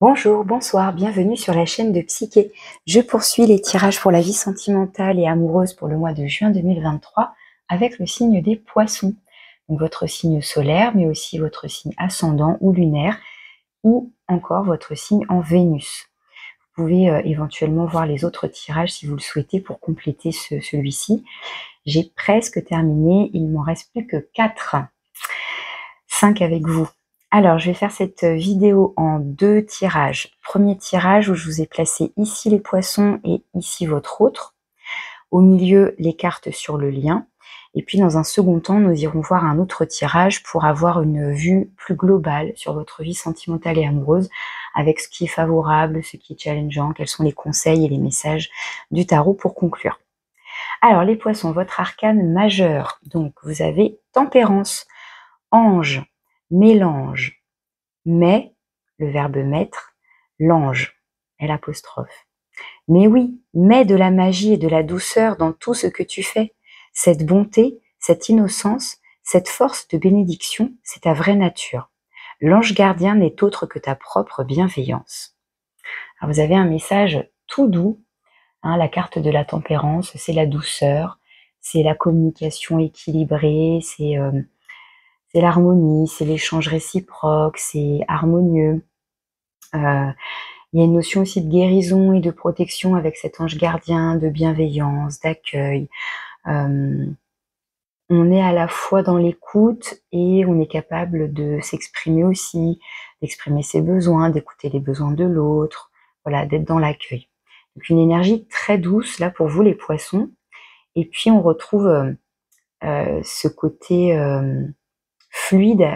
Bonjour, bonsoir, bienvenue sur la chaîne de Psyché. Je poursuis les tirages pour la vie sentimentale et amoureuse pour le mois de juin 2023 avec le signe des poissons. Donc votre signe solaire, mais aussi votre signe ascendant ou lunaire, ou encore votre signe en Vénus. Vous pouvez éventuellement voir les autres tirages si vous le souhaitez pour compléter celui-ci. J'ai presque terminé, il ne m'en reste plus que 4. 5 avec vous. Alors, je vais faire cette vidéo en 2 tirages. Premier tirage où je vous ai placé ici les poissons et ici votre autre. Au milieu, les cartes sur le lien. Et puis, dans un second temps, nous irons voir un autre tirage pour avoir une vue plus globale sur votre vie sentimentale et amoureuse, avec ce qui est favorable, ce qui est challengeant, quels sont les conseils et les messages du tarot pour conclure. Alors, les poissons, votre arcane majeur. Donc, vous avez Tempérance, Ange, mélange, mais, le verbe mettre, l'ange, l'apostrophe. Mais oui, mets de la magie et de la douceur dans tout ce que tu fais. Cette bonté, cette innocence, cette force de bénédiction, c'est ta vraie nature. L'ange gardien n'est autre que ta propre bienveillance. Alors vous avez un message tout doux, la carte de la tempérance, c'est la douceur, c'est la communication équilibrée, c'est l'harmonie, c'est l'échange réciproque, c'est harmonieux. Il y a une notion aussi de guérison et de protection avec cet ange gardien, de bienveillance, d'accueil. On est à la fois dans l'écoute et on est capable de s'exprimer aussi, d'exprimer ses besoins, d'écouter les besoins de l'autre, voilà, d'être dans l'accueil. Donc une énergie très douce là pour vous les poissons. Et puis on retrouve ce côté fluide,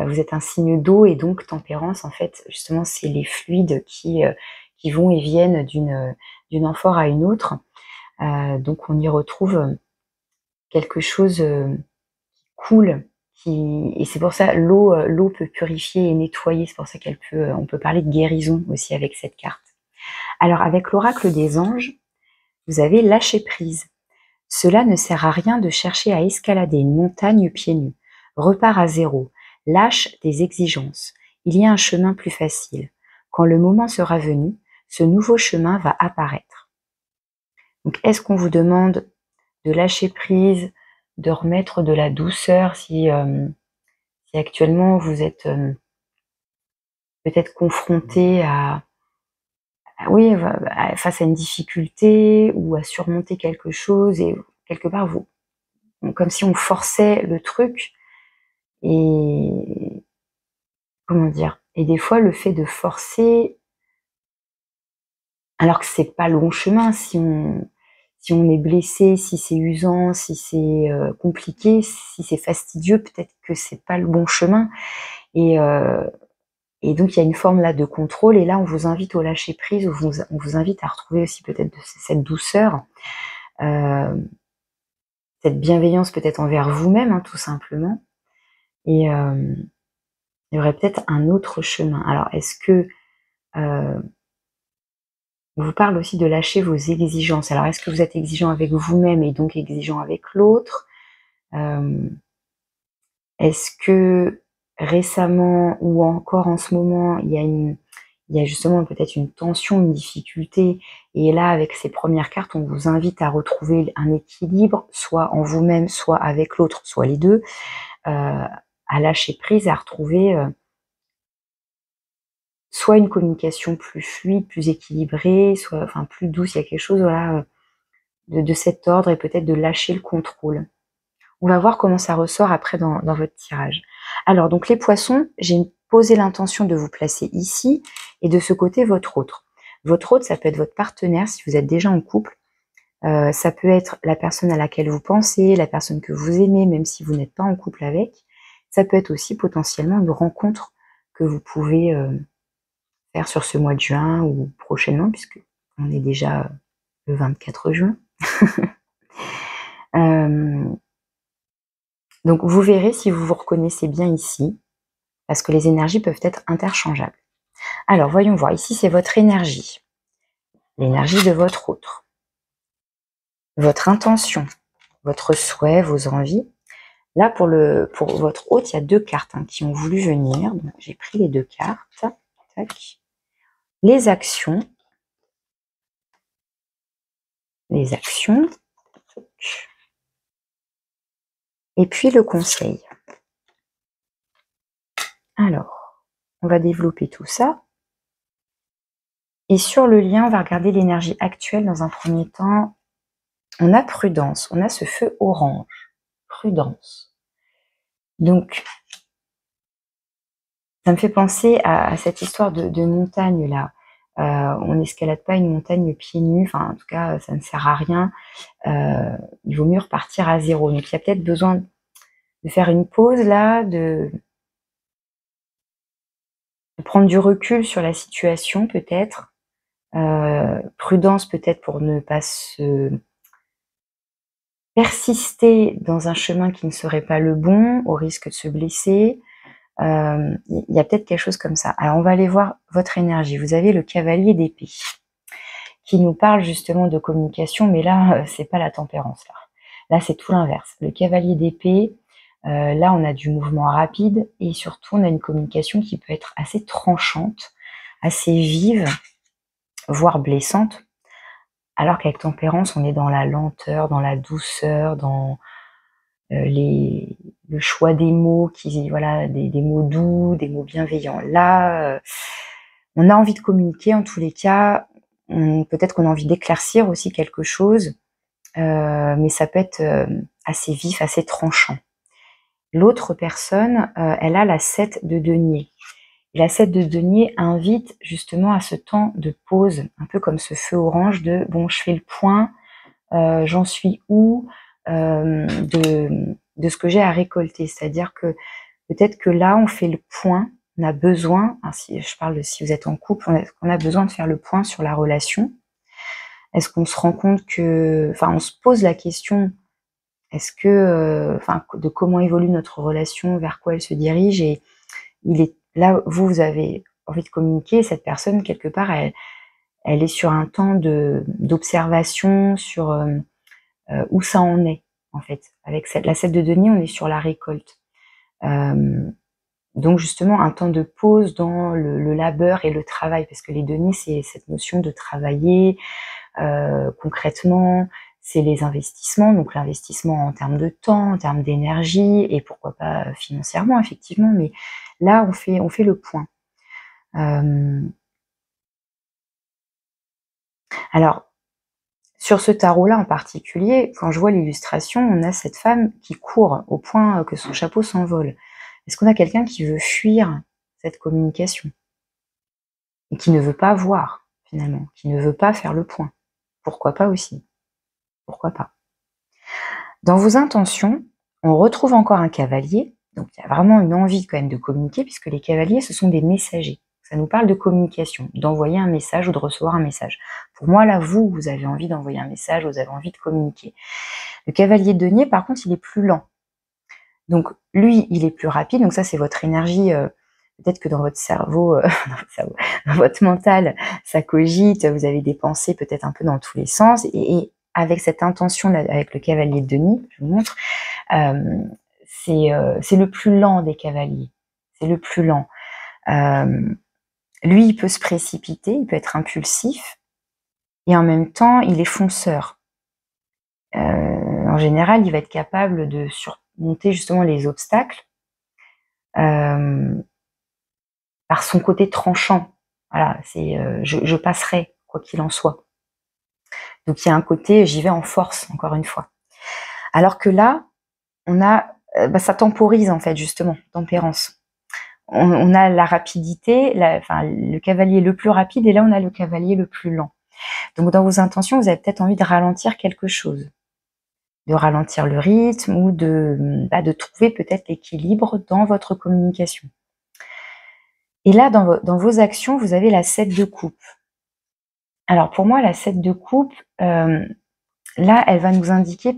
vous êtes un signe d'eau et donc tempérance, en fait, justement, c'est les fluides qui vont et viennent d'une amphore à une autre. Donc on y retrouve quelque chose qui coule, et c'est pour ça l'eau peut purifier et nettoyer, c'est pour ça on peut parler de guérison aussi avec cette carte. Alors avec l'oracle des anges, vous avez lâché prise. Cela ne sert à rien de chercher à escalader une montagne pieds nus. Repars à zéro. Lâche des exigences. Il y a un chemin plus facile. Quand le moment sera venu, ce nouveau chemin va apparaître. Donc, est-ce qu'on vous demande de lâcher prise, de remettre de la douceur si actuellement vous êtes peut-être confronté face à une difficulté ou à surmonter quelque chose et quelque part comme si on forçait le truc et comment dire, et des fois le fait de forcer alors que c'est pas le bon chemin, si on est blessé, si c'est usant, si c'est compliqué, si c'est fastidieux, peut-être que c'est pas le bon chemin et donc il y a une forme là de contrôle et là on vous invite au lâcher prise, on vous invite à retrouver aussi peut-être cette douceur, cette bienveillance peut-être envers vous-même, tout simplement. Et il y aurait peut-être un autre chemin. Alors, est-ce que on vous parle aussi de lâcher vos exigences? Alors, est-ce que vous êtes exigeant avec vous-même et donc exigeant avec l'autre? Est-ce que récemment ou encore en ce moment, il y a justement peut-être une tension, une difficulté, et là, avec ces premières cartes, on vous invite à retrouver un équilibre, soit en vous-même, soit avec l'autre, soit les deux, à lâcher prise, à retrouver soit une communication plus fluide, plus équilibrée, soit plus douce. Il y a quelque chose de cet ordre et peut-être de lâcher le contrôle. On va voir comment ça ressort après dans votre tirage. Alors, donc les poissons, j'ai posé l'intention de vous placer ici et de ce côté votre autre. Votre autre, ça peut être votre partenaire si vous êtes déjà en couple. Ça peut être la personne à laquelle vous pensez, la personne que vous aimez, même si vous n'êtes pas en couple avec. Ça peut être aussi potentiellement une rencontre que vous pouvez faire sur ce mois de juin ou prochainement, puisque on est déjà le 24 juin. Donc vous verrez si vous vous reconnaissez bien ici, parce que les énergies peuvent être interchangeables. Alors voyons voir, ici c'est votre énergie, l'énergie de votre autre, votre intention, votre souhait, vos envies. Là pour votre hôte, il y a 2 cartes qui ont voulu venir. J'ai pris les 2 cartes. Tac. les actions, et puis le conseil. Alors, on va développer tout ça. Et sur le lien, on va regarder l'énergie actuelle dans un premier temps. On a prudence, on a ce feu orange. Prudence. Donc, ça me fait penser à cette histoire de montagne là. On n'escalade pas une montagne pieds nus, enfin en tout cas ça ne sert à rien. Il vaut mieux repartir à zéro. Donc il y a peut-être besoin de faire une pause là, de prendre du recul sur la situation peut-être. Prudence peut-être pour ne pas se persister dans un chemin qui ne serait pas le bon, au risque de se blesser. Il y a peut-être quelque chose comme ça. Alors on va aller voir votre énergie. Vous avez le cavalier d'épée qui nous parle justement de communication, mais là c'est pas la tempérance là c'est tout l'inverse. Le cavalier d'épée, là on a du mouvement rapide et surtout on a une communication qui peut être assez tranchante, assez vive, voire blessante, alors qu'avec tempérance on est dans la lenteur, dans la douceur, dans le choix des mots, voilà, des mots doux, des mots bienveillants. Là, on a envie de communiquer en tous les cas. Peut-être qu'on a envie d'éclaircir aussi quelque chose, mais ça peut être assez vif, assez tranchant. L'autre personne, elle a la 7 de denier. Et la 7 de denier invite justement à ce temps de pause, un peu comme ce feu orange de bon, je fais le point, j'en suis où, de ce que j'ai à récolter. C'est-à-dire que peut-être que là, on fait le point, on a besoin, si je parle de si vous êtes en couple, on a besoin de faire le point sur la relation. Est-ce qu'on se rend compte que, enfin, on se pose la question, est-ce que, de comment évolue notre relation, vers quoi elle se dirige, et il est là, vous avez envie de communiquer, cette personne, quelque part, elle est sur un temps d'observation, sur où ça en est, en fait. Avec la 7 de denier, on est sur la récolte. Donc justement, un temps de pause dans le labeur et le travail, parce que les deniers, c'est cette notion de travailler concrètement, c'est les investissements, donc l'investissement en termes de temps, en termes d'énergie, et pourquoi pas financièrement, effectivement, mais là, on fait le point. Alors, sur ce tarot-là en particulier, quand je vois l'illustration, on a cette femme qui court au point que son chapeau s'envole. Est-ce qu'on a quelqu'un qui veut fuir cette communication et qui ne veut pas voir, finalement, qui ne veut pas faire le point? Pourquoi pas aussi? Pourquoi pas? Dans vos intentions, on retrouve encore un cavalier, donc il y a vraiment une envie quand même de communiquer, puisque les cavaliers, ce sont des messagers. Ça nous parle de communication, d'envoyer un message ou de recevoir un message. Pour moi, là, vous avez envie d'envoyer un message, vous avez envie de communiquer. Le cavalier de denier, par contre, il est plus lent. Donc, lui, il est plus rapide. Donc ça, c'est votre énergie. Peut-être que dans votre cerveau, dans votre mental, ça cogite, vous avez des pensées peut-être un peu dans tous les sens. Et avec cette intention, là, avec le cavalier de denier, je vous montre, c'est le plus lent des cavaliers. C'est le plus lent. Lui, il peut se précipiter, il peut être impulsif, et en même temps, il est fonceur. En général, il va être capable de surmonter justement les obstacles par son côté tranchant. Voilà, c'est je passerai, quoi qu'il en soit. Donc il y a un côté, j'y vais en force, encore une fois. Alors que là, on a, ça temporise en fait, justement, tempérance. On a la rapidité, le cavalier le plus rapide, et là on a le cavalier le plus lent. Donc dans vos intentions, vous avez peut-être envie de ralentir quelque chose, de ralentir le rythme, ou de trouver peut-être l'équilibre dans votre communication. Et là, dans vos actions, vous avez la 7 de coupe. Alors pour moi, la 7 de coupe, là, elle va nous indiquer,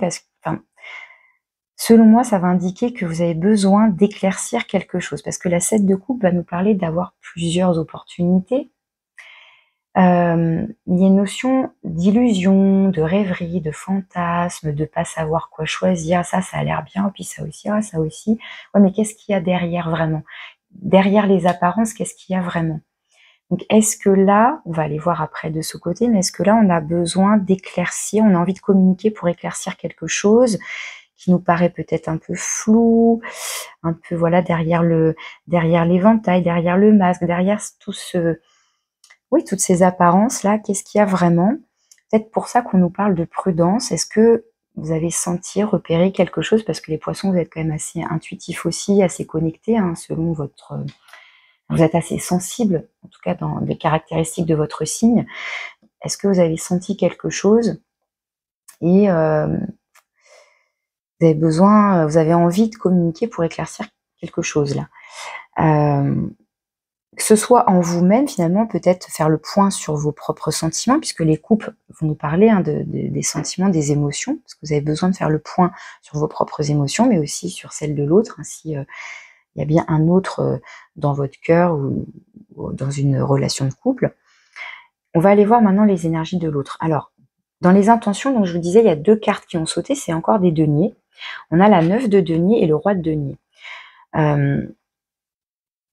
selon moi, ça va indiquer que vous avez besoin d'éclaircir quelque chose, parce que la 7 de coupe va nous parler d'avoir plusieurs opportunités. Il y a une notion d'illusion, de rêverie, de fantasme, de pas savoir quoi choisir. Ça a l'air bien, puis ça aussi, ça aussi. Ouais, mais qu'est-ce qu'il y a derrière vraiment? Derrière les apparences, qu'est-ce qu'il y a vraiment? Donc, est-ce que là, on va aller voir après de ce côté, mais est-ce que là, on a besoin d'éclaircir, on a envie de communiquer pour éclaircir quelque chose qui nous paraît peut-être un peu flou, un peu, voilà, derrière l'éventail, derrière le masque, derrière oui, toutes ces apparences-là, qu'est-ce qu'il y a vraiment? Peut-être pour ça qu'on nous parle de prudence. Est-ce que vous avez senti, repéré quelque chose? Parce que les poissons, vous êtes quand même assez intuitifs aussi, assez connectés, hein, selon vous êtes assez sensible, en tout cas dans les caractéristiques de votre signe. Est-ce que vous avez senti quelque chose et vous avez envie de communiquer pour éclaircir quelque chose là? Que ce soit en vous-même, finalement, peut-être faire le point sur vos propres sentiments, puisque les couples vont nous parler, hein, des sentiments, des émotions, parce que vous avez besoin de faire le point sur vos propres émotions, mais aussi sur celles de l'autre, hein, si il y a bien un autre dans votre cœur ou dans une relation de couple. On va aller voir maintenant les énergies de l'autre. Alors, dans les intentions, donc je vous disais, il y a 2 cartes qui ont sauté, c'est encore des deniers. On a la 9 de denier et le roi de denier.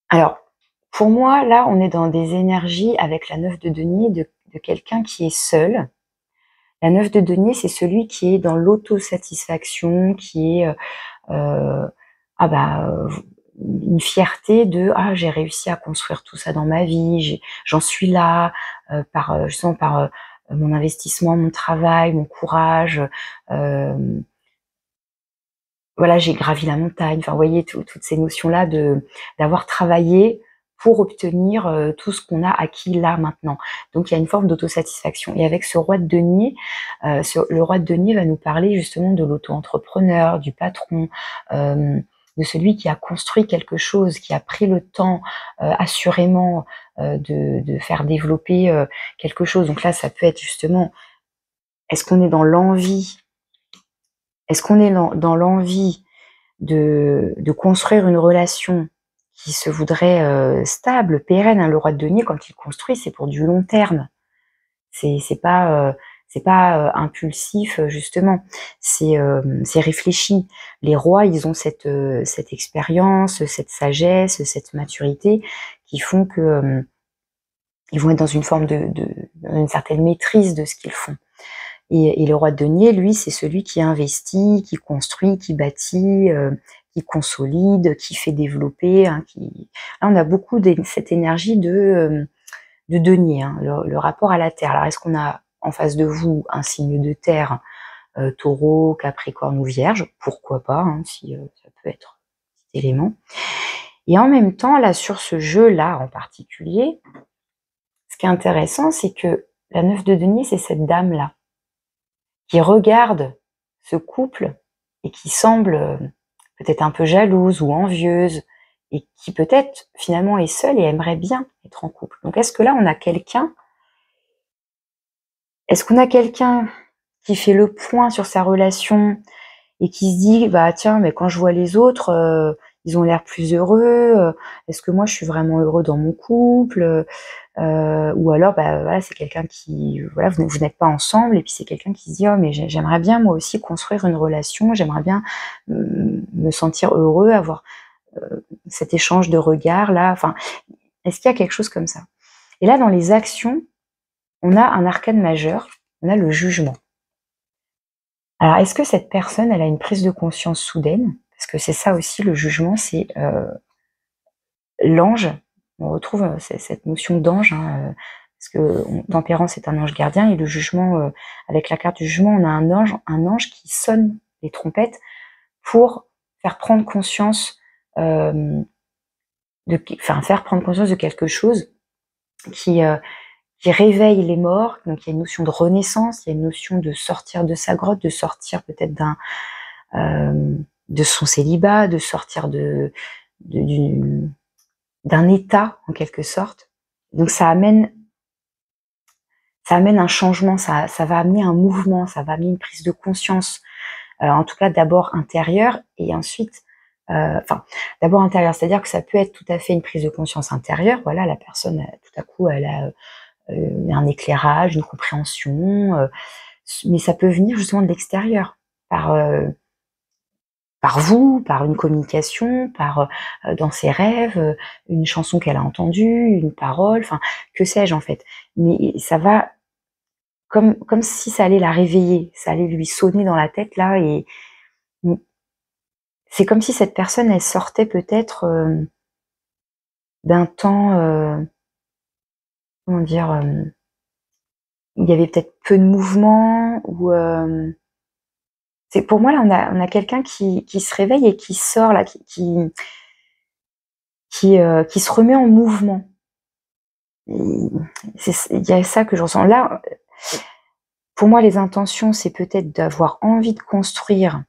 Alors, pour moi, là, on est dans des énergies avec la 9 de denier de quelqu'un qui est seul. La 9 de denier, c'est celui qui est dans l'autosatisfaction, qui est une fierté de j'ai réussi à construire tout ça dans ma vie, j'en suis là justement par mon investissement, mon travail, mon courage. Voilà, j'ai gravi la montagne. Enfin, vous voyez, toutes ces notions-là d'avoir travaillé pour obtenir tout ce qu'on a acquis là, maintenant. Donc, il y a une forme d'autosatisfaction. Et avec ce roi de denier, le roi de denier va nous parler justement de l'auto-entrepreneur, du patron, de celui qui a construit quelque chose, qui a pris le temps assurément de faire développer quelque chose. Donc là, ça peut être justement, est-ce qu'on est dans l'envie? Est-ce qu'on est dans l'envie de construire une relation qui se voudrait stable, pérenne, hein? Le roi de denier, quand il construit, c'est pour du long terme. C'est pas impulsif, justement. C'est réfléchi. Les rois, ils ont cette expérience, cette sagesse, cette maturité qui font que ils vont être dans une forme une certaine maîtrise de ce qu'ils font. Et le roi de denier, lui, c'est celui qui investit, qui construit, qui bâtit, qui consolide, qui fait développer. Hein, Là, on a beaucoup cette énergie de denier, hein, le rapport à la terre. Alors, est-ce qu'on a en face de vous un signe de terre, taureau, capricorne ou vierge? Pourquoi pas, hein, si ça peut être cet élément. Et en même temps, là, sur ce jeu-là en particulier, ce qui est intéressant, c'est que la 9 de denier, c'est cette dame-là qui regarde ce couple et qui semble peut-être un peu jalouse ou envieuse et qui peut-être finalement est seule et aimerait bien être en couple. Donc est-ce que là on a quelqu'un qui fait le point sur sa relation et qui se dit tiens, mais quand je vois les autres, ils ont l'air plus heureux, est-ce que moi je suis vraiment heureux dans mon couple? Ou alors voilà, c'est quelqu'un qui, voilà, vous n'êtes pas ensemble et puis c'est quelqu'un qui se dit mais j'aimerais bien moi aussi construire une relation, j'aimerais bien me sentir heureux, avoir cet échange de regards là. Enfin, est-ce qu'il y a quelque chose comme ça? Et là, dans les actions, on a un arcane majeur, on a le jugement. Alors, est-ce que cette personne, elle a une prise de conscience soudaine? Parce que c'est ça aussi, le jugement, c'est l'ange. On retrouve cette notion d'ange, hein, parce que Tempérance est un ange gardien, et le jugement, avec la carte du jugement, on a un ange qui sonne les trompettes pour faire prendre conscience, faire prendre conscience de quelque chose qui réveille les morts. Donc il y a une notion de renaissance, il y a une notion de sortir de sa grotte, de sortir peut-être de son célibat, de sortir d'un état en quelque sorte. Donc ça amène un changement, ça va amener un mouvement, ça va amener une prise de conscience, en tout cas d'abord intérieure et ensuite, d'abord intérieure, c'est-à-dire que ça peut être tout à fait une prise de conscience intérieure. Voilà, la personne, tout à coup, elle a un éclairage, une compréhension, mais ça peut venir justement de l'extérieur, par par vous, par une communication, dans ses rêves, une chanson qu'elle a entendue, une parole, enfin, que sais-je en fait. Mais ça va comme si ça allait la réveiller, ça allait lui sonner dans la tête là, et c'est comme si cette personne, elle sortait peut-être d'un temps, comment dire, où il y avait peut-être peu de mouvement, ou c'est pour moi là, on a quelqu'un qui se réveille et qui sort là, qui se remet en mouvement. Il y a ça que je ressens là. Pour moi, les intentions, c'est peut-être d'avoir envie de construire,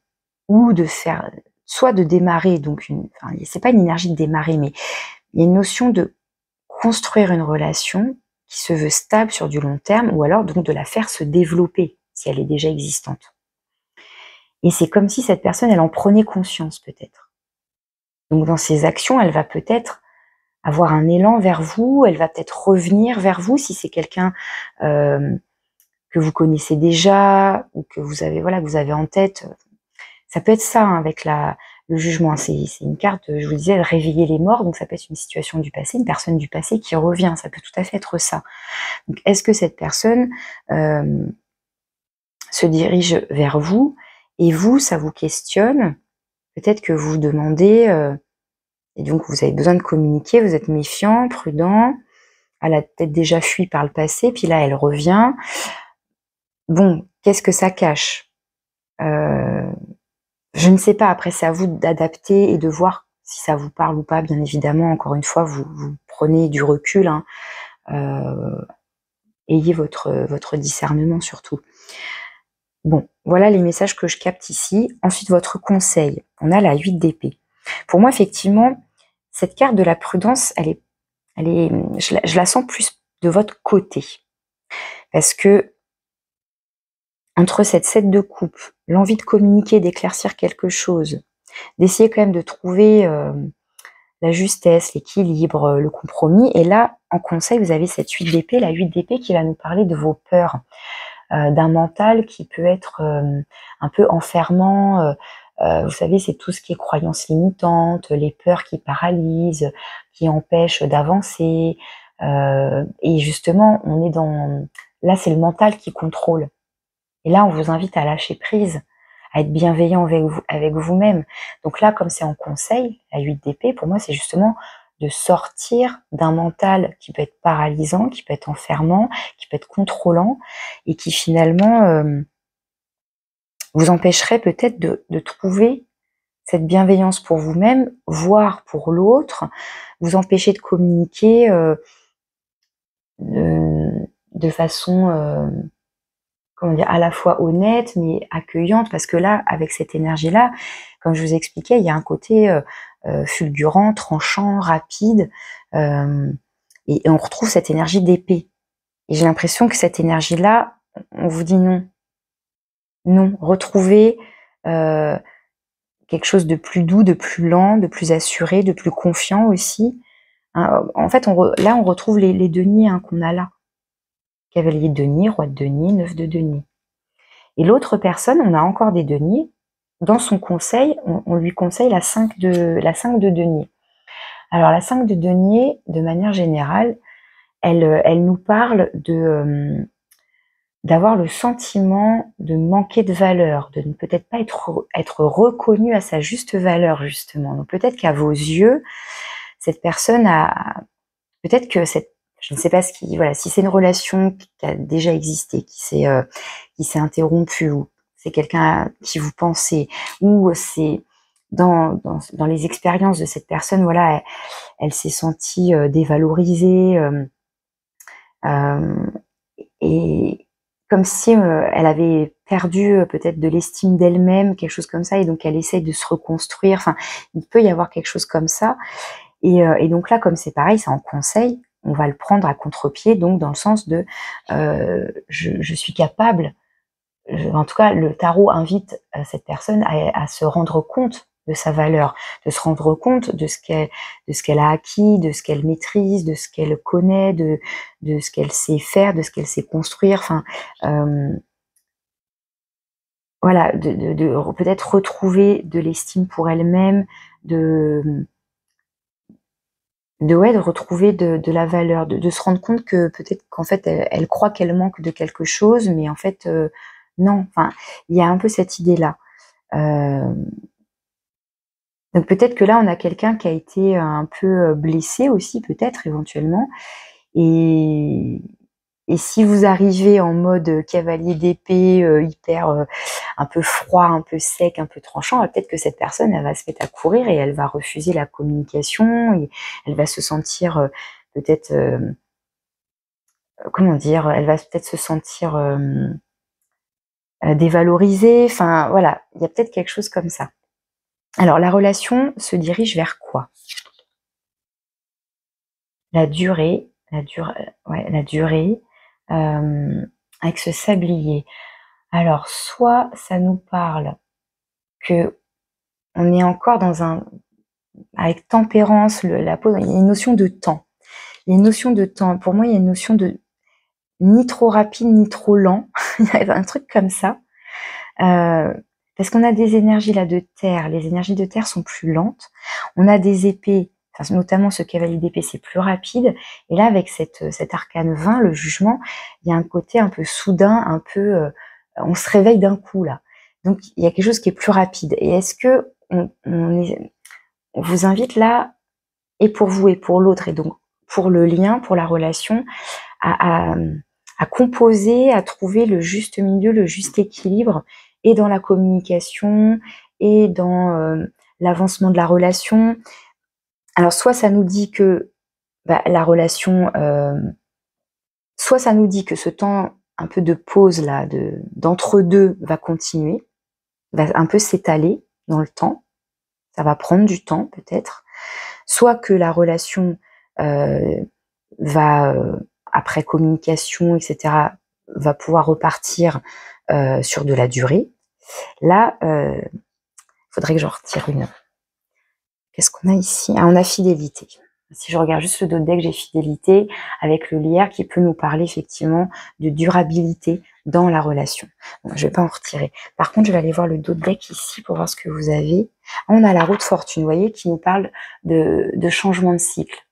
ou de faire, soit de démarrer, donc enfin, c'est pas une énergie de démarrer, mais il y a une notion de construire une relation qui se veut stable sur du long terme, ou alors donc de la faire se développer si elle est déjà existante. Et c'est comme si cette personne, elle en prenait conscience peut-être. Donc dans ses actions, elle va peut-être avoir un élan vers vous, elle va peut-être revenir vers vous si c'est quelqu'un que vous connaissez déjà, ou que vous avez, voilà, que vous avez en tête. Ça peut être ça, hein, avec le jugement. C'est une carte, je vous disais, de réveiller les morts, donc ça peut être une situation du passé, une personne du passé qui revient, ça peut tout à fait être ça. Donc est-ce que cette personne se dirige vers vous, et vous, ça vous questionne, peut-être que vous vous demandez, et donc vous avez besoin de communiquer, vous êtes méfiant, prudent, elle a peut-être déjà fui par le passé, puis là elle revient. Bon, qu'est-ce que ça cache? Je ne sais pas, après c'est à vous d'adapter et de voir si ça vous parle ou pas, bien évidemment. Encore une fois, vous prenez du recul, hein. Ayez votre discernement surtout. Bon, voilà les messages que je capte ici. Ensuite, votre conseil. On a la 8 d'épée. Pour moi, effectivement, cette carte de la prudence, je la sens plus de votre côté. Parce que entre cette 7 de coupe, l'envie de communiquer, d'éclaircir quelque chose, d'essayer quand même de trouver la justesse, l'équilibre, le compromis. Et là, en conseil, vous avez cette 8 d'épée, la 8 d'épée qui va nous parler de vos peurs, d'un mental qui peut être un peu enfermant. Vous savez, c'est tout ce qui est croyances limitantes, les peurs qui paralysent, qui empêchent d'avancer. Et justement, là, c'est le mental qui contrôle. Et là, on vous invite à lâcher prise, à être bienveillant avec vous-même. Donc là, comme c'est en conseil, la 8 d'épée, pour moi, c'est justement de sortir d'un mental qui peut être paralysant, qui peut être enfermant, qui peut être contrôlant, et qui finalement vous empêcherait peut-être de trouver cette bienveillance pour vous-même, voire pour l'autre, vous empêcher de communiquer de façon comment dire, à la fois honnête mais accueillante, parce que là, avec cette énergie-là, comme je vous expliquais, il y a un côté fulgurant, tranchant, rapide, et on retrouve cette énergie d'épée. Et j'ai l'impression que cette énergie-là, on vous dit non. Non, retrouvez quelque chose de plus doux, de plus lent, de plus assuré, de plus confiant aussi. Hein, en fait, là, on retrouve les deniers, hein, qu'on a là. Cavalier de denier, roi de denier, 9 de denier. Et l'autre personne, on a encore des deniers. Dans son conseil, on lui conseille la 5 de denier. Alors la 5 de denier, de manière générale, elle nous parle d'avoir le sentiment de manquer de valeur, de ne peut-être pas être reconnu à sa juste valeur, justement. Donc peut-être qu'à vos yeux, cette personne peut-être que je ne sais pas si c'est une relation qui a déjà existé, qui s'est interrompue, ou c'est quelqu'un qui vous pensez, ou c'est dans les expériences de cette personne, voilà, elle s'est sentie dévalorisée, et comme si elle avait perdu peut-être de l'estime d'elle-même, quelque chose comme ça, et donc elle essaye de se reconstruire. Enfin, il peut y avoir quelque chose comme ça. Et donc là, comme c'est pareil, c'est en conseil, on va le prendre à contre-pied, donc dans le sens de je suis capable, en tout cas le tarot invite cette personne à se rendre compte de sa valeur, de se rendre compte de ce qu'elle a acquis, de ce qu'elle maîtrise, de ce qu'elle connaît, de ce qu'elle sait faire, de ce qu'elle sait construire. Enfin, voilà, de peut-être retrouver de l'estime pour elle-même, de retrouver de la valeur, de se rendre compte que peut-être qu'en fait elle croit qu'elle manque de quelque chose, mais en fait non. Enfin, il y a un peu cette idée-là. Donc peut-être que là on a quelqu'un qui a été un peu blessé aussi, peut-être éventuellement. Et, et si vous arrivez en mode cavalier d'épée, hyper un peu froid, un peu sec, un peu tranchant, peut-être que cette personne, elle va se mettre à courir et elle va refuser la communication et elle va se sentir peut-être, comment dire, elle va peut-être se sentir dévalorisée. Enfin, voilà, il y a peut-être quelque chose comme ça. Alors, la relation se dirige vers quoi? La durée, la durée, avec ce sablier. Alors, soit ça nous parle que on est encore dans un, avec tempérance, la pause, il y a une notion de temps. Il y a une notion de temps. Pour moi, il y a une notion de ni trop rapide, ni trop lent. Il y a un truc comme ça. Parce qu'on a des énergies là de terre. Les énergies de terre sont plus lentes. On a des épées, enfin, notamment ce cavalier d'épée, c'est plus rapide. Et là, avec cet arcane 20, le jugement, il y a un côté un peu soudain, un peu... on se réveille d'un coup, là. Donc, il y a quelque chose qui est plus rapide. Et est-ce que on vous invite là, et pour vous et pour l'autre, et donc pour le lien, pour la relation, à composer, à trouver le juste milieu, le juste équilibre, et dans la communication, et dans l'avancement de la relation. Alors, soit ça nous dit que la relation, soit ça nous dit que ce temps un peu de pause là, d'entre-deux va continuer, va un peu s'étaler dans le temps, ça va prendre du temps peut-être, soit que la relation va, après communication, etc., va pouvoir repartir sur de la durée. Là, faudrait que j'en retire une. Qu'est-ce qu'on a ici? Ah, on a fidélité. Si je regarde juste le dos de deck, j'ai fidélité avec le lierre qui peut nous parler effectivement de durabilité dans la relation. Bon, je vais pas en retirer. Par contre, je vais aller voir le dos de deck ici pour voir ce que vous avez. On a la roue de fortune, vous voyez, qui nous parle de changement de cycle.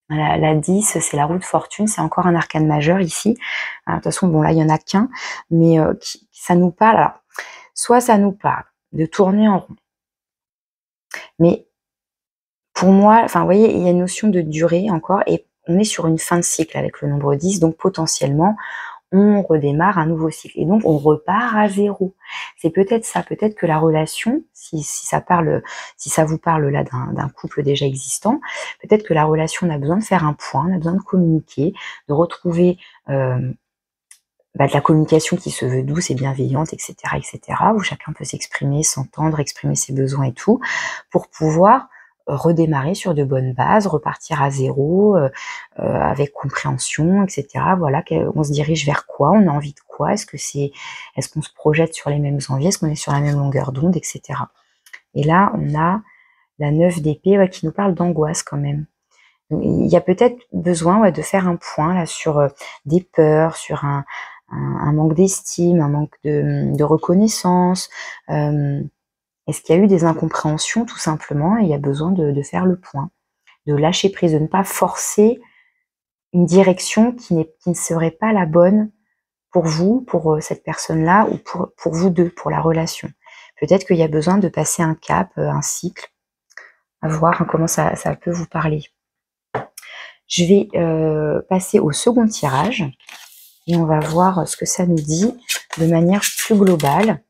La 10, c'est la roue de fortune, c'est encore un arcane majeur ici. Alors, de toute façon, bon là, il y en a qu'un, mais ça nous parle. Alors, soit ça nous parle de tourner en rond, mais pour moi, enfin, vous voyez, il y a une notion de durée encore, et on est sur une fin de cycle avec le nombre 10, donc potentiellement, on redémarre un nouveau cycle. Et donc, on repart à zéro. C'est peut-être ça, peut-être que la relation, si ça vous parle là d'un couple déjà existant, peut-être que la relation, on a besoin de faire un point, on a besoin de communiquer, de retrouver de la communication qui se veut douce et bienveillante, etc., où chacun peut s'exprimer, s'entendre, exprimer ses besoins et tout, pour pouvoir redémarrer sur de bonnes bases, repartir à zéro, avec compréhension, etc. Voilà, on se dirige vers quoi, on a envie de quoi, est-ce qu'on se projette sur les mêmes envies, est-ce qu'on est sur la même longueur d'onde, etc. Et là, on a la 9 d'épée qui nous parle d'angoisse quand même. Donc, il y a peut-être besoin de faire un point là sur des peurs, sur un manque d'estime, un manque de reconnaissance. Est-ce qu'il y a eu des incompréhensions tout simplement, et il y a besoin de faire le point, de lâcher prise, de ne pas forcer une direction qui ne serait pas la bonne pour vous, pour cette personne-là, ou pour vous deux, pour la relation. Peut-être qu'il y a besoin de passer un cap, un cycle, à voir comment ça peut vous parler. Je vais passer au second tirage et on va voir ce que ça nous dit de manière plus globale.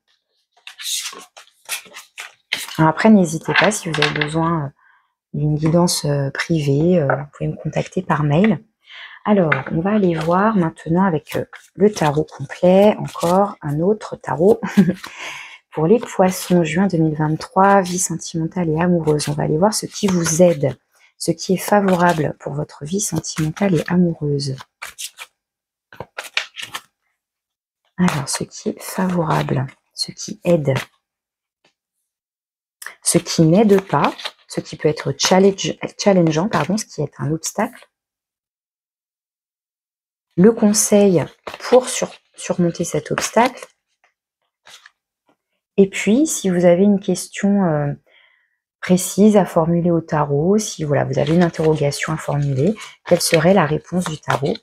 Alors après, n'hésitez pas, si vous avez besoin d'une guidance privée, vous pouvez me contacter par mail. Alors, on va aller voir maintenant avec le tarot complet, encore un autre tarot pour les poissons, juin 2023, vie sentimentale et amoureuse. On va aller voir ce qui vous aide, ce qui est favorable pour votre vie sentimentale et amoureuse. Alors, ce qui est favorable, ce qui aide, ce qui n'aide pas, ce qui peut être challengeant, ce qui est un obstacle. Le conseil pour surmonter cet obstacle. Et puis, si vous avez une question précise à formuler au tarot, si voilà, vous avez une interrogation à formuler, quelle serait la réponse du tarot?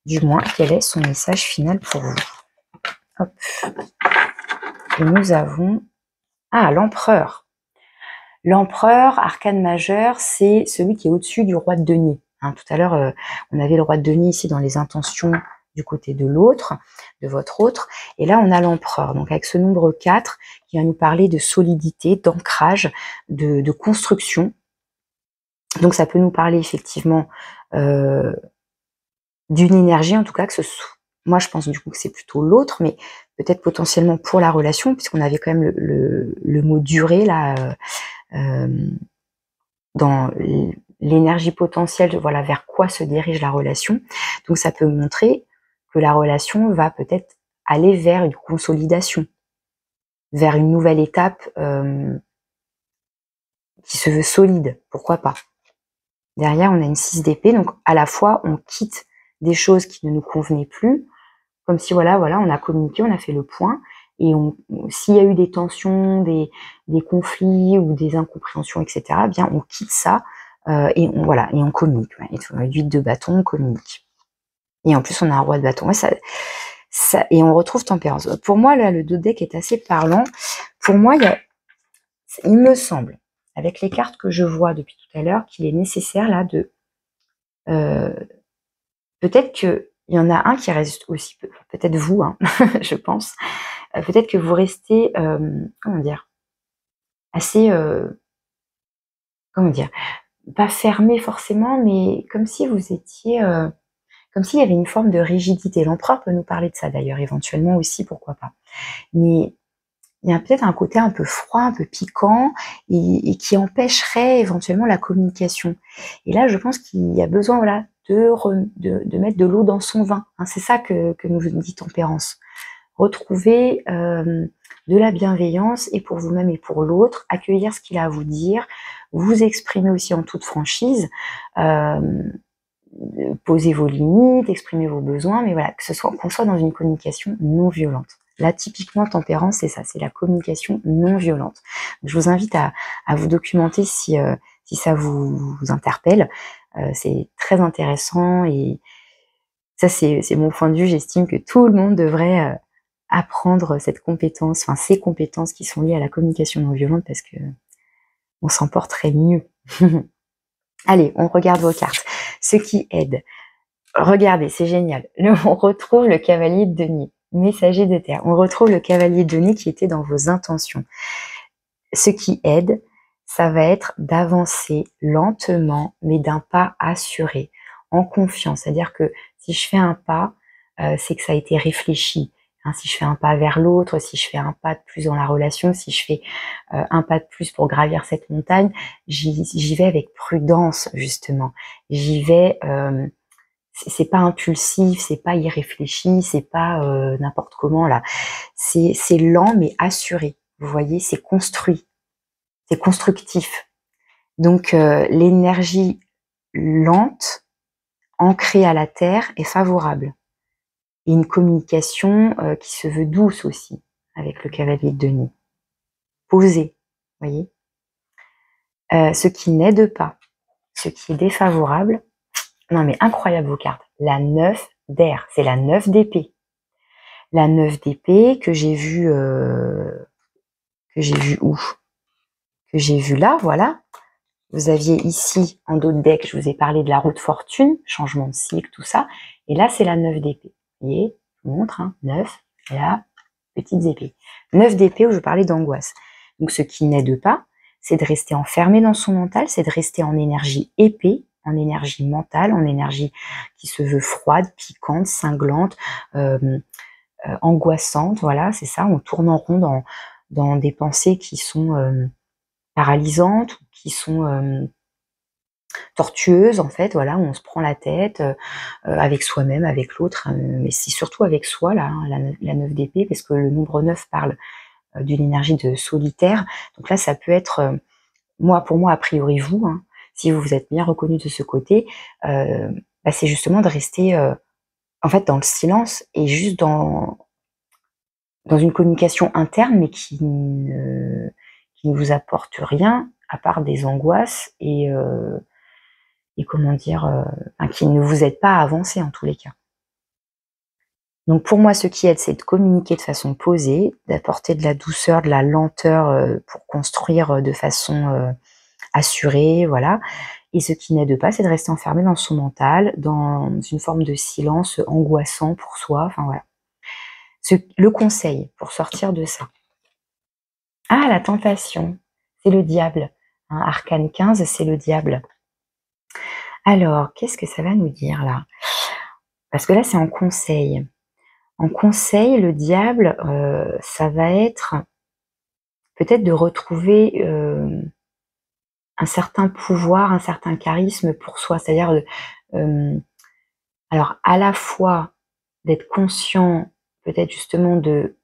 Du moins, quel est son message final pour vous? Hop. Et nous avons... Ah, l'empereur. L'empereur, arcane majeur, c'est celui qui est au-dessus du roi de denier. Hein, tout à l'heure, on avait le roi de denier ici dans les intentions du côté de l'autre, de votre autre. Et là, on a l'empereur. Donc, avec ce nombre 4 qui va nous parler de solidité, d'ancrage, de construction. Donc, ça peut nous parler effectivement d'une énergie, en tout cas, que ce soit... Moi, je pense du coup que c'est plutôt l'autre, mais peut-être potentiellement pour la relation, puisqu'on avait quand même le mot durée, là... dans l'énergie potentielle, voilà, vers quoi se dirige la relation. Donc ça peut montrer que la relation va peut-être aller vers une consolidation, vers une nouvelle étape qui se veut solide, pourquoi pas. Derrière, on a une 6 d'épée, donc à la fois, on quitte des choses qui ne nous convenaient plus, comme si, voilà, on a communiqué, on a fait le point, et s'il y a eu des tensions, des conflits ou des incompréhensions, etc., eh bien, on quitte ça et on communique. Ouais. Et 8 de bâton, on communique. Et en plus, on a un roi de bâton. Ouais, et on retrouve tempérance. Pour moi, là, le dos de deck est assez parlant. Pour moi, il me semble, avec les cartes que je vois depuis tout à l'heure, qu'il est nécessaire là de... peut-être qu'il y en a un qui reste aussi, peut-être vous, hein, je pense. Peut-être que vous restez, comment dire, assez, comment dire, pas fermé forcément, mais comme si vous étiez, comme s'il y avait une forme de rigidité. L'empereur peut nous parler de ça d'ailleurs, éventuellement aussi, pourquoi pas. Mais il y a peut-être un côté un peu froid, un peu piquant, et qui empêcherait éventuellement la communication. Et là, je pense qu'il y a besoin, voilà, de mettre de l'eau dans son vin. Hein, c'est ça que nous dit Tempérance. Retrouver de la bienveillance, et pour vous-même et pour l'autre, accueillir ce qu'il a à vous dire, vous exprimer aussi en toute franchise, poser vos limites, exprimer vos besoins, mais voilà, qu'on soit dans une communication non violente. Là, typiquement, Tempérance, c'est ça, c'est la communication non violente. Je vous invite à vous documenter si ça vous interpelle. C'est très intéressant, et ça, c'est mon point de vue. J'estime que tout le monde devrait apprendre cette compétence, enfin ces compétences qui sont liées à la communication non violente, parce que on s'en porterait mieux. Allez, on regarde vos cartes. Ce qui aide. Regardez, c'est génial. On retrouve le cavalier de denier, messager de terre. On retrouve le cavalier de denier qui était dans vos intentions. Ce qui aide, ça va être d'avancer lentement, mais d'un pas assuré, en confiance. C'est-à-dire que si je fais un pas, c'est que ça a été réfléchi. Hein, si je fais un pas vers l'autre, si je fais un pas de plus dans la relation, si je fais un pas de plus pour gravir cette montagne, j'y vais avec prudence, justement. J'y vais... c'est pas impulsif, c'est pas irréfléchi, c'est pas n'importe comment là. C'est lent mais assuré. Vous voyez, c'est construit, c'est constructif. Donc l'énergie lente, ancrée à la terre, est favorable. Et une communication qui se veut douce aussi, avec le cavalier de denier. Posée, vous voyez. Ce qui n'aide pas, ce qui est défavorable. Non mais incroyable vos cartes. La 9 d'air, c'est la 9 d'épée. La 9 d'épée que j'ai vue où? Que j'ai vue là, voilà. Vous aviez ici, en dos de deck, je vous ai parlé de la roue de fortune, changement de cycle, tout ça. Et là, c'est la 9 d'épée. Vous voyez, je vous montre, hein, 9, et là, petites épées. 9 d'épée où je parlais d'angoisse. Donc ce qui n'aide pas, c'est de rester enfermé dans son mental, c'est de rester en énergie épée, en énergie mentale, en énergie qui se veut froide, piquante, cinglante, angoissante, voilà, c'est ça, on tourne en rond dans des pensées qui sont paralysantes, ou qui sont tortueuses, en fait, voilà, où on se prend la tête avec soi-même, avec l'autre, mais c'est surtout avec soi, là, hein, la 9 d'épée, parce que le nombre 9 parle d'une énergie de solitaire. Donc là, ça peut être, pour moi, a priori vous, hein, si vous vous êtes bien reconnu de ce côté, c'est justement de rester en fait dans le silence, et juste dans une communication interne, mais qui ne vous apporte rien à part des angoisses et comment dire, qui ne vous aide pas à avancer en tous les cas. Donc pour moi, ce qui aide, c'est de communiquer de façon posée, d'apporter de la douceur, de la lenteur pour construire de façon assurée, voilà. Et ce qui n'aide pas, c'est de rester enfermé dans son mental, dans une forme de silence angoissant pour soi, enfin voilà. Le conseil pour sortir de ça. Ah, la tentation, c'est le diable. Hein, Arcane 15, c'est le diable. Alors, qu'est-ce que ça va nous dire là? Parce que là, c'est en conseil. En conseil, le diable, ça va être peut-être de retrouver un certain pouvoir, un certain charisme pour soi. C'est-à-dire, alors à la fois d'être conscient peut-être justement de...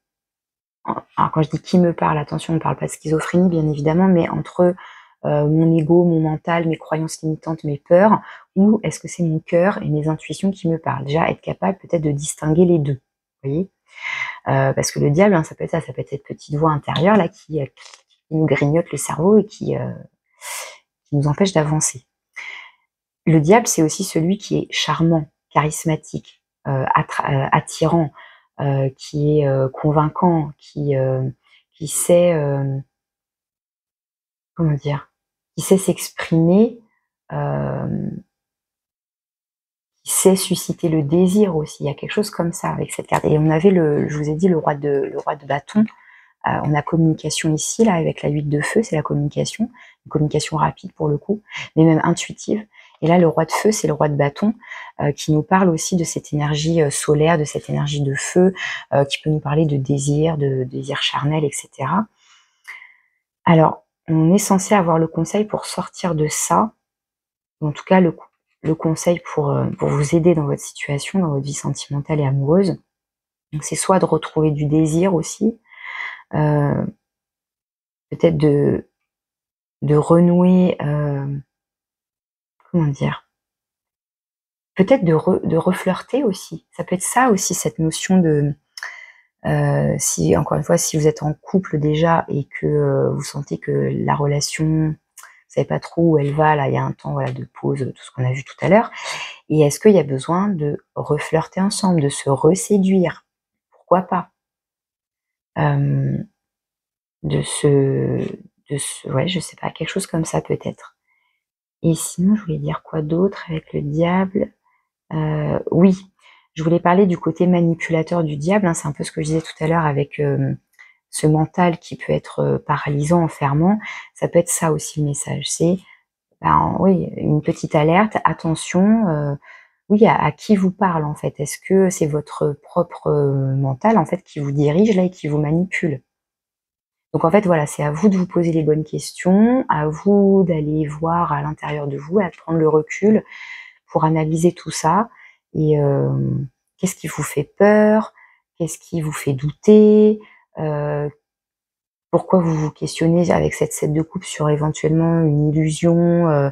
Alors quand je dis qui me parle, attention, on ne parle pas de schizophrénie bien évidemment, mais entre mon ego, mon mental, mes croyances limitantes, mes peurs, ou est-ce que c'est mon cœur et mes intuitions qui me parlent? Déjà, être capable peut-être de distinguer les deux, vous voyez? Parce que le diable, hein, ça peut être ça, ça peut être cette petite voix intérieure là qui nous grignote le cerveau et qui nous empêche d'avancer. Le diable, c'est aussi celui qui est charmant, charismatique, attirant, qui est convaincant, qui sait, comment dire, qui sait s'exprimer, qui sait susciter le désir aussi. Il y a quelque chose comme ça avec cette carte. Et on avait je vous ai dit, le roi de bâton. On a communication ici, là, avec la 8 de feu, c'est la communication, une communication rapide pour le coup, mais même intuitive. Et là, le roi de feu, c'est le roi de bâton, qui nous parle aussi de cette énergie solaire, de cette énergie de feu, qui peut nous parler de désir charnel, etc. Alors, on est censé avoir le conseil pour sortir de ça, en tout cas le conseil pour vous aider dans votre situation, dans votre vie sentimentale et amoureuse. Donc, c'est soit de retrouver du désir aussi, peut-être de renouer, comment dire? Peut-être de reflirter aussi. Ça peut être ça aussi, cette notion de, si encore une fois, si vous êtes en couple déjà et que, vous sentez que la relation, vous savez pas trop où elle va, là, il y a un temps, voilà, de pause, tout ce qu'on a vu tout à l'heure. Et est-ce qu'il y a besoin de reflirter ensemble, de se reséduire? Pourquoi pas? Ouais, je sais pas, quelque chose comme ça peut-être. Et sinon, je voulais dire quoi d'autre avec le diable? Oui, je voulais parler du côté manipulateur du diable, hein, c'est un peu ce que je disais tout à l'heure avec ce mental qui peut être paralysant, enfermant. Ça peut être ça aussi le message, c'est oui, une petite alerte, attention, oui, à qui vous parle en fait. Est-ce que c'est votre propre mental en fait qui vous dirige là et qui vous manipule? Donc en fait voilà, c'est à vous de vous poser les bonnes questions, à vous d'aller voir à l'intérieur de vous, à prendre le recul pour analyser tout ça et qu'est-ce qui vous fait peur? Qu'est-ce qui vous fait douter? Pourquoi vous vous questionnez avec cette 7 de coupe sur éventuellement une illusion?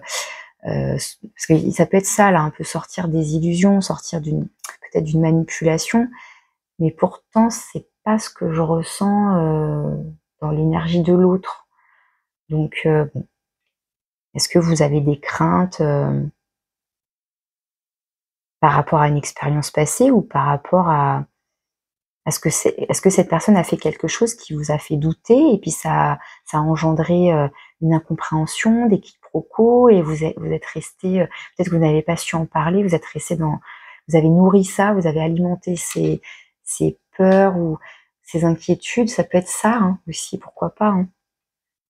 Parce que ça peut être ça là, un peu sortir des illusions, sortir peut-être d'une manipulation, mais pourtant c'est pas ce que je ressens dans l'énergie de l'autre. Donc bon, est-ce que vous avez des craintes par rapport à une expérience passée ou par rapport à est-ce que cette personne a fait quelque chose qui vous a fait douter et puis ça a engendré une incompréhension, des quiproquos et vous êtes resté, peut-être que vous n'avez pas su en parler, vous êtes resté vous avez nourri ça, vous avez alimenté ces peurs ou ces inquiétudes, ça peut être ça hein, aussi, pourquoi pas. Hein.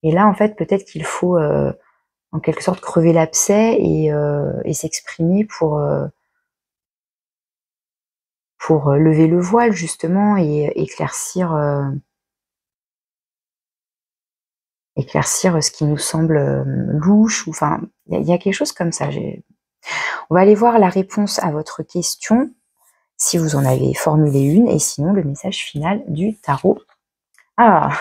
Et là, en fait, peut-être qu'il faut en quelque sorte crever l'abcès et s'exprimer pour lever le voile justement et éclaircir ce qui nous semble louche ou enfin il y a quelque chose comme ça. On va aller voir la réponse à votre question si vous en avez formulé une et sinon le message final du tarot. Ah,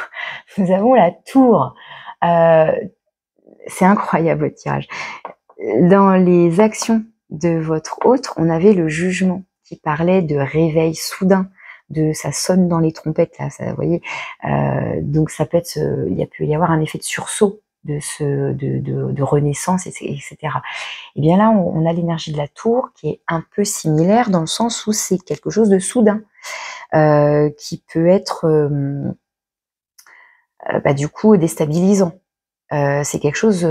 nous avons la tour. C'est incroyable votre tirage. Dans les actions de votre hôte, on avait le jugement qui parlait de réveil soudain, ça sonne dans les trompettes, là, ça, vous voyez. Donc ça peut être, il peut y avoir un effet de sursaut de renaissance, etc. Et bien là, on a l'énergie de la tour qui est un peu similaire dans le sens où c'est quelque chose de soudain, qui peut être du coup déstabilisant. C'est quelque chose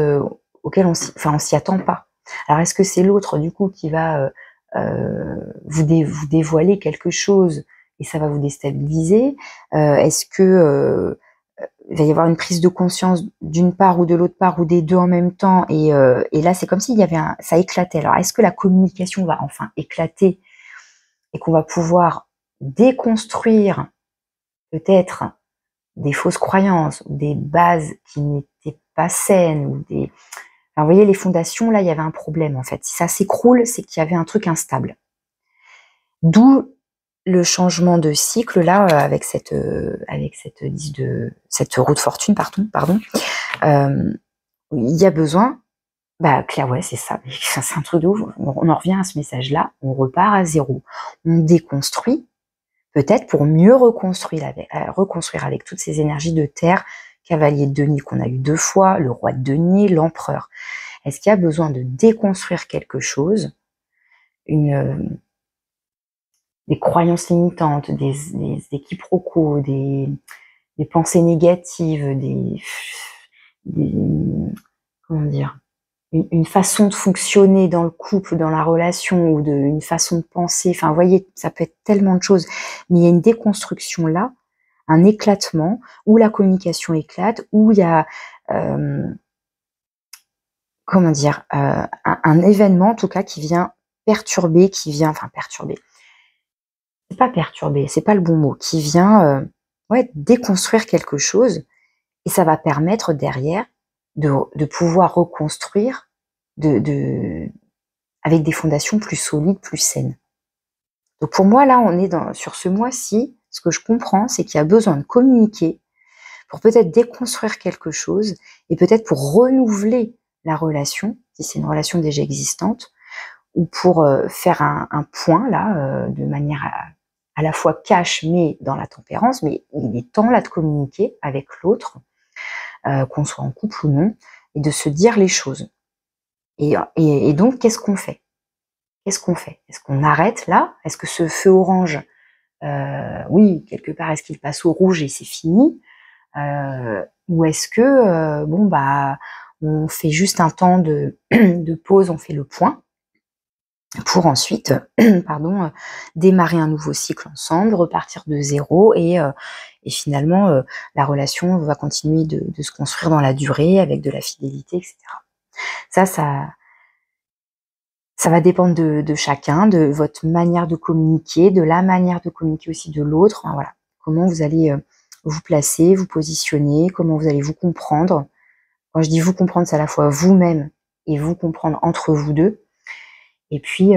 auquel on s'y attend pas. Alors est-ce que c'est l'autre du coup qui va vous dévoiler quelque chose et ça va vous déstabiliser? Est-ce que il va y avoir une prise de conscience d'une part ou de l'autre part ou des deux en même temps, et là c'est comme s'il y avait ça éclatait. Alors est-ce que la communication va enfin éclater et qu'on va pouvoir déconstruire peut-être des fausses croyances ou des bases qui n'étaient pas saines, ou des... Alors, vous voyez, les fondations, là, il y avait un problème, en fait. Si ça s'écroule, c'est qu'il y avait un truc instable. D'où le changement de cycle, là, avec cette roue de fortune, pardon. Il y a besoin, Claire, ouais, c'est ça. C'est un truc de ouf. On en revient à ce message-là. On repart à zéro. On déconstruit, peut-être pour mieux reconstruire avec toutes ces énergies de terre, cavalier de denier qu'on a eu 2 fois, le roi de denier, l'empereur. Est-ce qu'il y a besoin de déconstruire quelque chose, des croyances limitantes, des quiproquos, des pensées négatives, comment dire, une façon de fonctionner dans le couple, dans la relation, ou une façon de penser. Enfin, vous voyez, ça peut être tellement de choses. Mais il y a une déconstruction là, un éclatement, où la communication éclate, où il y a, un événement, en tout cas, qui vient perturber, c'est pas perturber, c'est pas le bon mot, qui vient, déconstruire quelque chose, et ça va permettre derrière de pouvoir reconstruire, avec des fondations plus solides, plus saines. Donc pour moi, là, on est sur ce mois-ci, ce que je comprends, c'est qu'il y a besoin de communiquer pour peut-être déconstruire quelque chose, et peut-être pour renouveler la relation, si c'est une relation déjà existante, ou pour faire un point, là, de manière à la fois cash, mais dans la tempérance. Mais il est temps, là, de communiquer avec l'autre, qu'on soit en couple ou non, et de se dire les choses. Et donc, qu'est-ce qu'on fait? Qu'est-ce qu'on arrête là? Est-ce que ce feu orange, oui, quelque part, est-ce qu'il passe au rouge et c'est fini? Ou est-ce que, on fait juste un temps de pause, on fait le point, pour ensuite, démarrer un nouveau cycle ensemble, repartir de zéro, et finalement, la relation va continuer de se construire dans la durée, avec de la fidélité, etc. Ça va dépendre de chacun, de votre manière de communiquer, de la manière de communiquer aussi de l'autre. Enfin, voilà. Comment vous allez vous placer, vous positionner, comment vous allez vous comprendre. Quand je dis vous comprendre, c'est à la fois vous-même et vous comprendre entre vous deux. Et puis,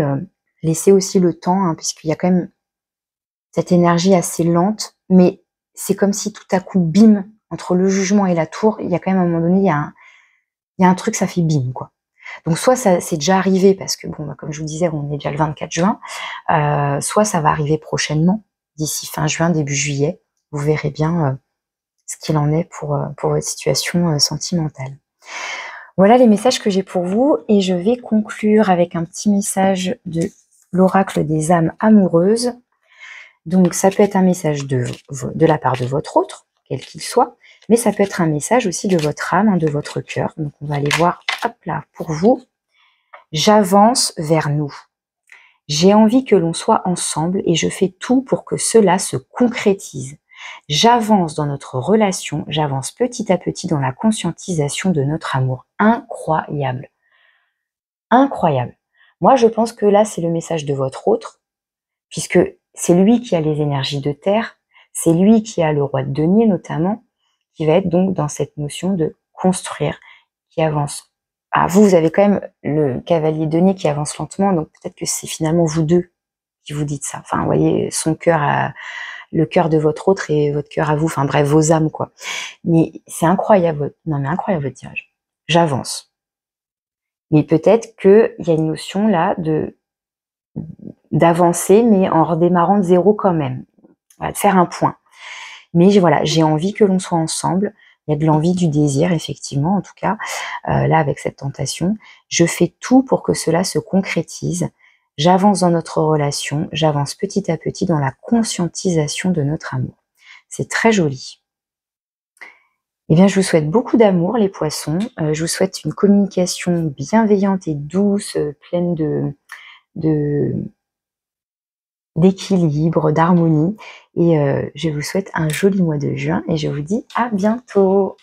laissez aussi le temps, puisqu'il y a quand même cette énergie assez lente, mais c'est comme si tout à coup, bim, entre le jugement et la tour, il y a quand même, à un moment donné, il y a un truc, ça fait bim, quoi. Donc soit ça c'est déjà arrivé, parce que comme je vous disais, on est déjà le 24 juin, soit ça va arriver prochainement, d'ici fin juin, début juillet. Vous verrez bien ce qu'il en est pour votre situation sentimentale. Voilà les messages que j'ai pour vous, et je vais conclure avec un petit message de l'oracle des âmes amoureuses. Donc ça peut être un message de la part de votre autre, quel qu'il soit, mais ça peut être un message aussi de votre âme, de votre cœur. Donc on va aller voir, hop là, pour vous. J'avance vers nous. J'ai envie que l'on soit ensemble, et je fais tout pour que cela se concrétise. J'avance dans notre relation, j'avance petit à petit dans la conscientisation de notre amour. Incroyable. Incroyable. Moi, je pense que là, c'est le message de votre autre, puisque c'est lui qui a les énergies de terre, c'est lui qui a le roi de denier notamment, qui va être donc dans cette notion de construire, qui avance. Ah, vous avez quand même le cavalier de denier qui avance lentement, donc peut-être que c'est finalement vous deux qui vous dites ça. Enfin, vous voyez, son cœur, le cœur de votre autre et votre cœur à vous, enfin bref, vos âmes, quoi. Mais c'est incroyable, incroyable votre tirage. J'avance. Mais peut-être qu'il y a une notion là d'avancer, mais en redémarrant de zéro quand même. voilà, de faire un point. Mais voilà, j'ai envie que l'on soit ensemble. Il y a de l'envie, du désir, effectivement, en tout cas, là, avec cette tentation. Je fais tout pour que cela se concrétise. J'avance dans notre relation, j'avance petit à petit dans la conscientisation de notre amour. C'est très joli. Eh bien, je vous souhaite beaucoup d'amour, les poissons. Je vous souhaite une communication bienveillante et douce, pleine d'équilibre, d'harmonie. Et je vous souhaite un joli mois de juin et je vous dis à bientôt.